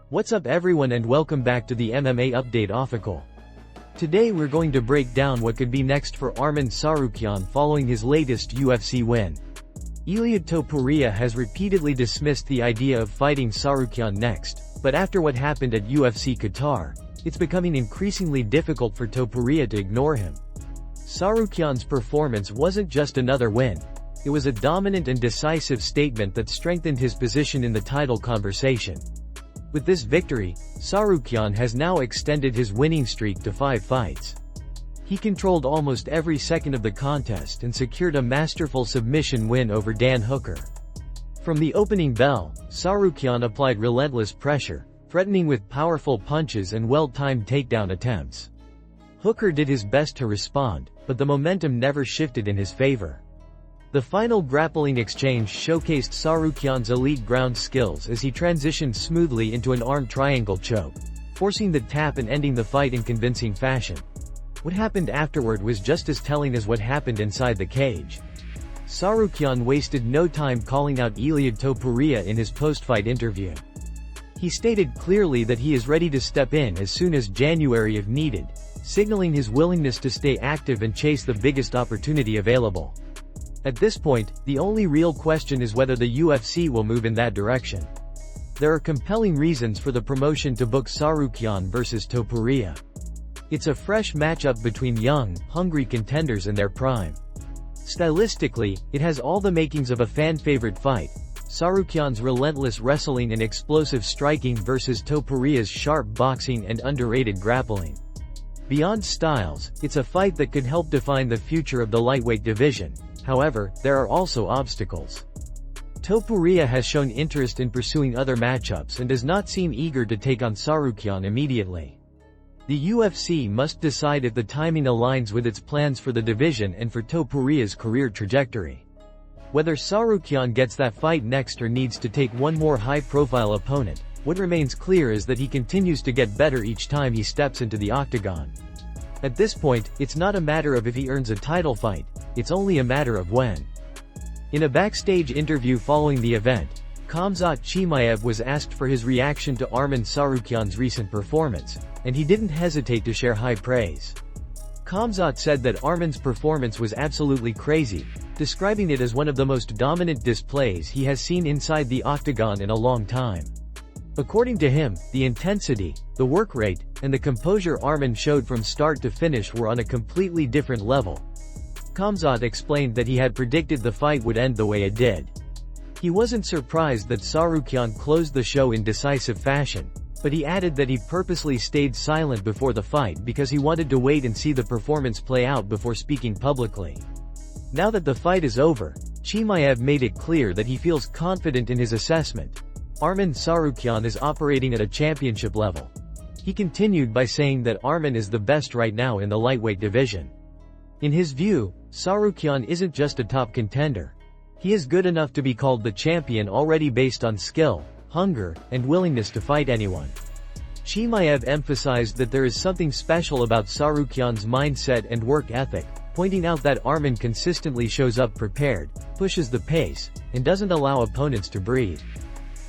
What's up everyone and welcome back to the MMA Update Official. Today we're going to break down what could be next for Arman Tsarukyan following his latest UFC win. Ilia Topuria has repeatedly dismissed the idea of fighting Tsarukyan next, but after what happened at UFC Qatar, it's becoming increasingly difficult for Topuria to ignore him. Tsarukyan's performance wasn't just another win, it was a dominant and decisive statement that strengthened his position in the title conversation. With this victory, Tsarukyan has now extended his winning streak to 5 fights. He controlled almost every second of the contest and secured a masterful submission win over Dan Hooker. From the opening bell, Tsarukyan applied relentless pressure, threatening with powerful punches and well-timed takedown attempts. Hooker did his best to respond, but the momentum never shifted in his favor. The final grappling exchange showcased Tsarukyan's elite ground skills as he transitioned smoothly into an arm triangle choke, forcing the tap and ending the fight in convincing fashion. What happened afterward was just as telling as what happened inside the cage. Tsarukyan wasted no time calling out Ilia Topuria in his post-fight interview. He stated clearly that he is ready to step in as soon as January if needed, signaling his willingness to stay active and chase the biggest opportunity available. At this point, the only real question is whether the UFC will move in that direction. There are compelling reasons for the promotion to book Tsarukyan versus Topuria. It's a fresh matchup between young, hungry contenders in their prime. Stylistically, it has all the makings of a fan-favorite fight: Tsarukyan's relentless wrestling and explosive striking versus Topuria's sharp boxing and underrated grappling. Beyond styles, it's a fight that could help define the future of the lightweight division. However, there are also obstacles. Topuria has shown interest in pursuing other matchups and does not seem eager to take on Tsarukyan immediately. The UFC must decide if the timing aligns with its plans for the division and for Topuria's career trajectory. Whether Tsarukyan gets that fight next or needs to take one more high-profile opponent, what remains clear is that he continues to get better each time he steps into the octagon. At this point, it's not a matter of if he earns a title fight, it's only a matter of when. In a backstage interview following the event, Khamzat Chimaev was asked for his reaction to Arman Tsarukyan's recent performance, and he didn't hesitate to share high praise. Khamzat said that Arman's performance was absolutely crazy, describing it as one of the most dominant displays he has seen inside the octagon in a long time. According to him, the intensity, the work rate, and the composure Arman showed from start to finish were on a completely different level. Khamzat explained that he had predicted the fight would end the way it did. He wasn't surprised that Tsarukyan closed the show in decisive fashion, but he added that he purposely stayed silent before the fight because he wanted to wait and see the performance play out before speaking publicly. Now that the fight is over, Chimaev made it clear that he feels confident in his assessment. Arman Tsarukyan is operating at a championship level. He continued by saying that Arman is the best right now in the lightweight division. In his view, Tsarukyan isn't just a top contender. He is good enough to be called the champion already based on skill, hunger, and willingness to fight anyone. Chimaev emphasized that there is something special about Tsarukyan's mindset and work ethic, pointing out that Arman consistently shows up prepared, pushes the pace, and doesn't allow opponents to breathe.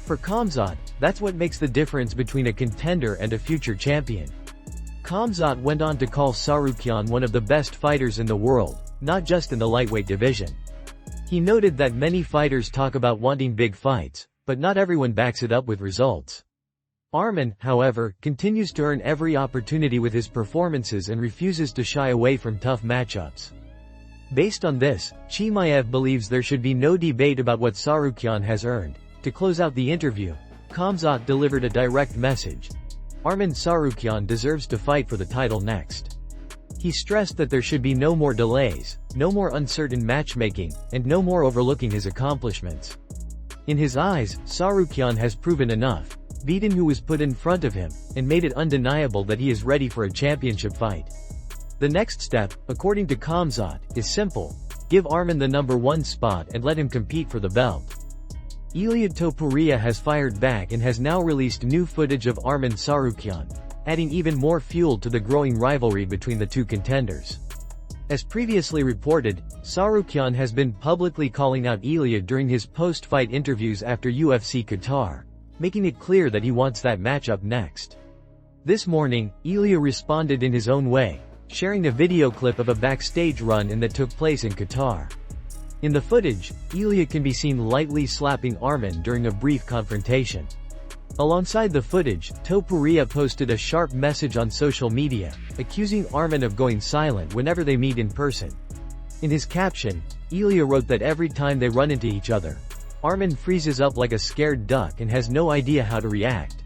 For Khamzat, that's what makes the difference between a contender and a future champion. Khamzat went on to call Tsarukyan one of the best fighters in the world, not just in the lightweight division. He noted that many fighters talk about wanting big fights, but not everyone backs it up with results. Arman, however, continues to earn every opportunity with his performances and refuses to shy away from tough matchups. Based on this, Chimaev believes there should be no debate about what Tsarukyan has earned. To close out the interview, Khamzat delivered a direct message: Arman Tsarukyan deserves to fight for the title next. He stressed that there should be no more delays, no more uncertain matchmaking, and no more overlooking his accomplishments. In his eyes, Tsarukyan has proven enough, beaten who was put in front of him, and made it undeniable that he is ready for a championship fight. The next step, according to Khamzat, is simple: give Arman the #1 spot and let him compete for the belt. Ilia Topuria has fired back and has now released new footage of Arman Tsarukyan, adding even more fuel to the growing rivalry between the two contenders. As previously reported, Tsarukyan has been publicly calling out Ilia during his post-fight interviews after UFC Qatar. making it clear that he wants that matchup next. This morning, Ilya responded in his own way, sharing a video clip of a backstage run-in that took place in Qatar. In the footage, Ilya can be seen lightly slapping Arman during a brief confrontation. Alongside the footage, Topuria posted a sharp message on social media, accusing Arman of going silent whenever they meet in person. In his caption, Ilya wrote that every time they run into each other, Arman freezes up like a scared duck and has no idea how to react.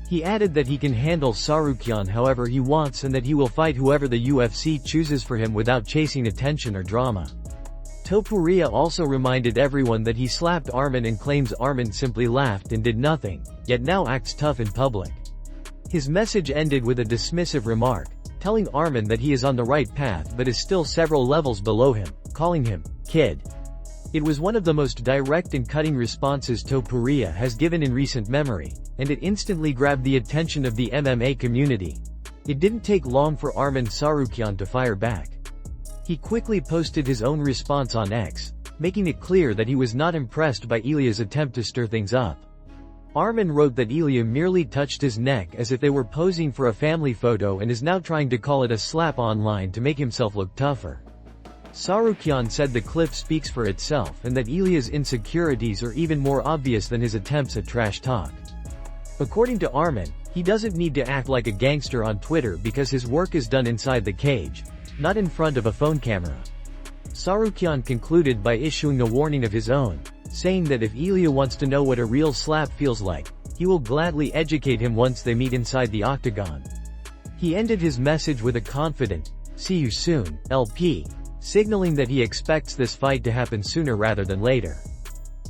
He added that he can handle Tsarukyan however he wants and that he will fight whoever the UFC chooses for him without chasing attention or drama. Topuria also reminded everyone that he slapped Arman and claims Arman simply laughed and did nothing, yet now acts tough in public. His message ended with a dismissive remark, telling Arman that he is on the right path but is still several levels below him, calling him, "kid." It was one of the most direct and cutting responses Topuria has given in recent memory, and it instantly grabbed the attention of the MMA community. It didn't take long for Arman Tsarukyan to fire back. He quickly posted his own response on X, making it clear that he was not impressed by Ilya's attempt to stir things up. Arman wrote that Ilya merely touched his neck as if they were posing for a family photo and is now trying to call it a slap online to make himself look tougher. Tsarukyan said the clip speaks for itself and that Ilya's insecurities are even more obvious than his attempts at trash talk. According to Arman, he doesn't need to act like a gangster on Twitter because his work is done inside the cage, not in front of a phone camera. Tsarukyan concluded by issuing a warning of his own, saying that if Ilya wants to know what a real slap feels like, he will gladly educate him once they meet inside the octagon. He ended his message with a confident, "See you soon, LP," signaling that he expects this fight to happen sooner rather than later.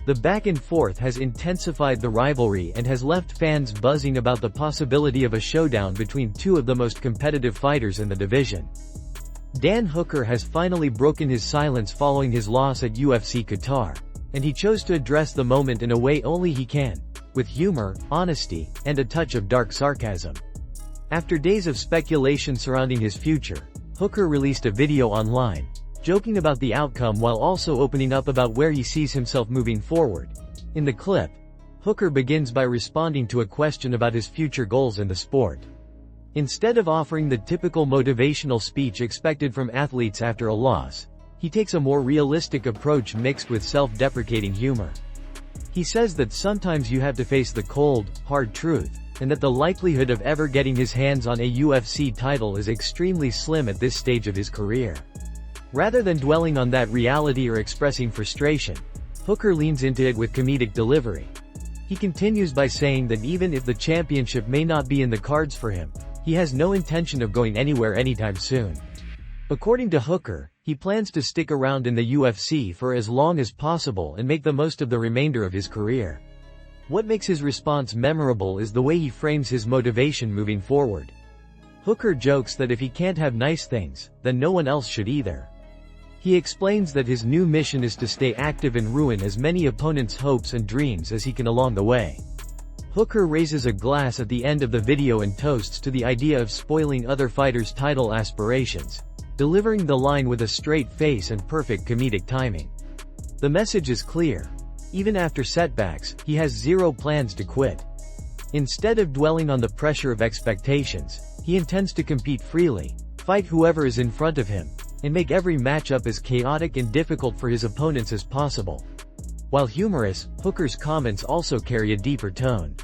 The back and forth has intensified the rivalry and has left fans buzzing about the possibility of a showdown between two of the most competitive fighters in the division. Dan Hooker has finally broken his silence following his loss at UFC Qatar, and he chose to address the moment in a way only he can, with humor, honesty, and a touch of dark sarcasm. After days of speculation surrounding his future, Hooker released a video online, joking about the outcome while also opening up about where he sees himself moving forward. In the clip, Hooker begins by responding to a question about his future goals in the sport. Instead of offering the typical motivational speech expected from athletes after a loss, he takes a more realistic approach mixed with self-deprecating humor. He says that sometimes you have to face the cold, hard truth, and that the likelihood of ever getting his hands on a UFC title is extremely slim at this stage of his career. Rather than dwelling on that reality or expressing frustration, Hooker leans into it with comedic delivery. He continues by saying that even if the championship may not be in the cards for him, he has no intention of going anywhere anytime soon. According to Hooker, he plans to stick around in the UFC for as long as possible and make the most of the remainder of his career. What makes his response memorable is the way he frames his motivation moving forward. Hooker jokes that if he can't have nice things, then no one else should either. He explains that his new mission is to stay active and ruin as many opponents' hopes and dreams as he can along the way. Hooker raises a glass at the end of the video and toasts to the idea of spoiling other fighters' title aspirations, delivering the line with a straight face and perfect comedic timing. The message is clear. Even after setbacks, he has zero plans to quit. Instead of dwelling on the pressure of expectations, he intends to compete freely, fight whoever is in front of him, and make every matchup as chaotic and difficult for his opponents as possible. While humorous, Hooker's comments also carry a deeper tone.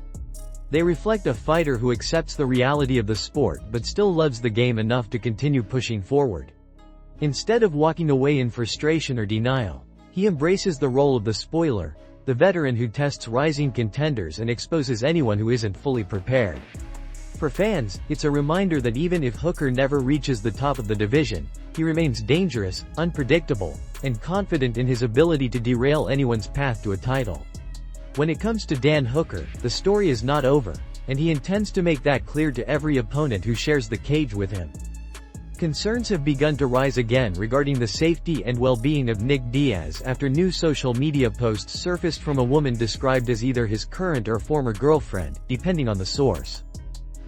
They reflect a fighter who accepts the reality of the sport but still loves the game enough to continue pushing forward. Instead of walking away in frustration or denial, he embraces the role of the spoiler, the veteran who tests rising contenders and exposes anyone who isn't fully prepared. For fans, it's a reminder that even if Hooker never reaches the top of the division, he remains dangerous, unpredictable, and confident in his ability to derail anyone's path to a title. When it comes to Dan Hooker, the story is not over, and he intends to make that clear to every opponent who shares the cage with him. Concerns have begun to rise again regarding the safety and well-being of Nick Diaz after new social media posts surfaced from a woman described as either his current or former girlfriend, depending on the source.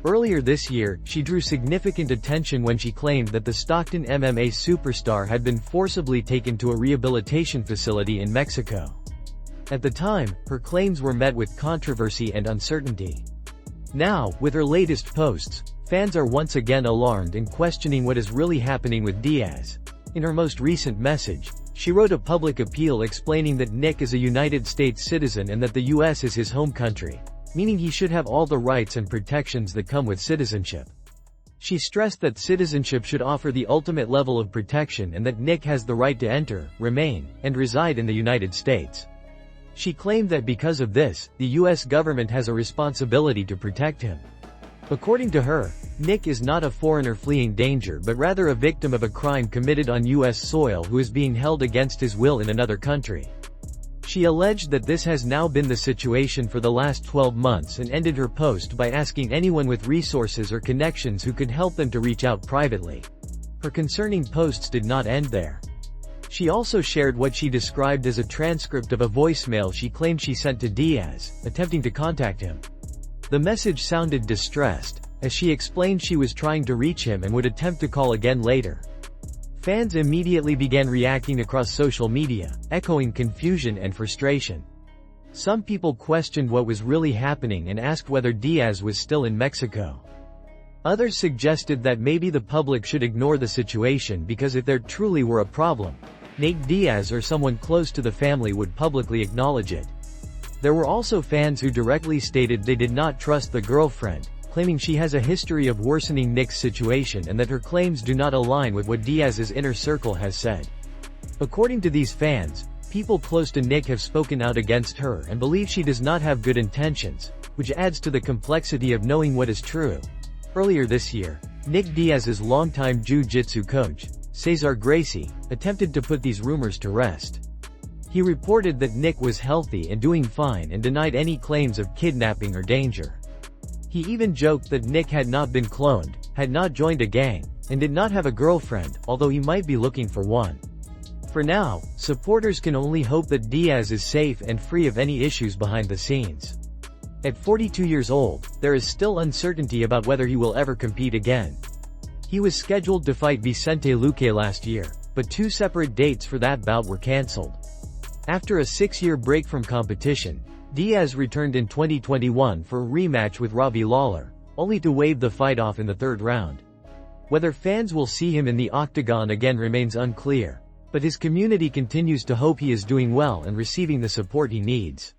Earlier this year, she drew significant attention when she claimed that the Stockton MMA superstar had been forcibly taken to a rehabilitation facility in Mexico. At the time, her claims were met with controversy and uncertainty. Now, with her latest posts, fans are once again alarmed and questioning what is really happening with Diaz. In her most recent message, she wrote a public appeal explaining that Nick is a United States citizen and that the US is his home country, meaning he should have all the rights and protections that come with citizenship. She stressed that citizenship should offer the ultimate level of protection and that Nick has the right to enter, remain, and reside in the United States. She claimed that because of this, the US government has a responsibility to protect him. According to her, Nick is not a foreigner fleeing danger but rather a victim of a crime committed on US soil who is being held against his will in another country. She alleged that this has now been the situation for the last 12 months and ended her post by asking anyone with resources or connections who could help them to reach out privately. Her concerning posts did not end there. She also shared what she described as a transcript of a voicemail she claimed she sent to Diaz, attempting to contact him. The message sounded distressed, as she explained she was trying to reach him and would attempt to call again later. Fans immediately began reacting across social media, echoing confusion and frustration. Some people questioned what was really happening and asked whether Diaz was still in Mexico. Others suggested that maybe the public should ignore the situation because if there truly were a problem, Nick Diaz or someone close to the family would publicly acknowledge it. There were also fans who directly stated they did not trust the girlfriend, claiming she has a history of worsening Nick's situation and that her claims do not align with what Diaz's inner circle has said. According to these fans, people close to Nick have spoken out against her and believe she does not have good intentions, which adds to the complexity of knowing what is true. Earlier this year, Nick Diaz's longtime jiu-jitsu coach, Cesar Gracie, attempted to put these rumors to rest. He reported that Nick was healthy and doing fine and denied any claims of kidnapping or danger. He even joked that Nick had not been cloned, had not joined a gang, and did not have a girlfriend, although he might be looking for one. For now, supporters can only hope that Diaz is safe and free of any issues behind the scenes. At 42 years old, there is still uncertainty about whether he will ever compete again. He was scheduled to fight Vicente Luque last year, but 2 separate dates for that bout were cancelled. After a 6-year break from competition, Diaz returned in 2021 for a rematch with Robbie Lawler, only to wave the fight off in the 3rd round. Whether fans will see him in the octagon again remains unclear, but his community continues to hope he is doing well and receiving the support he needs.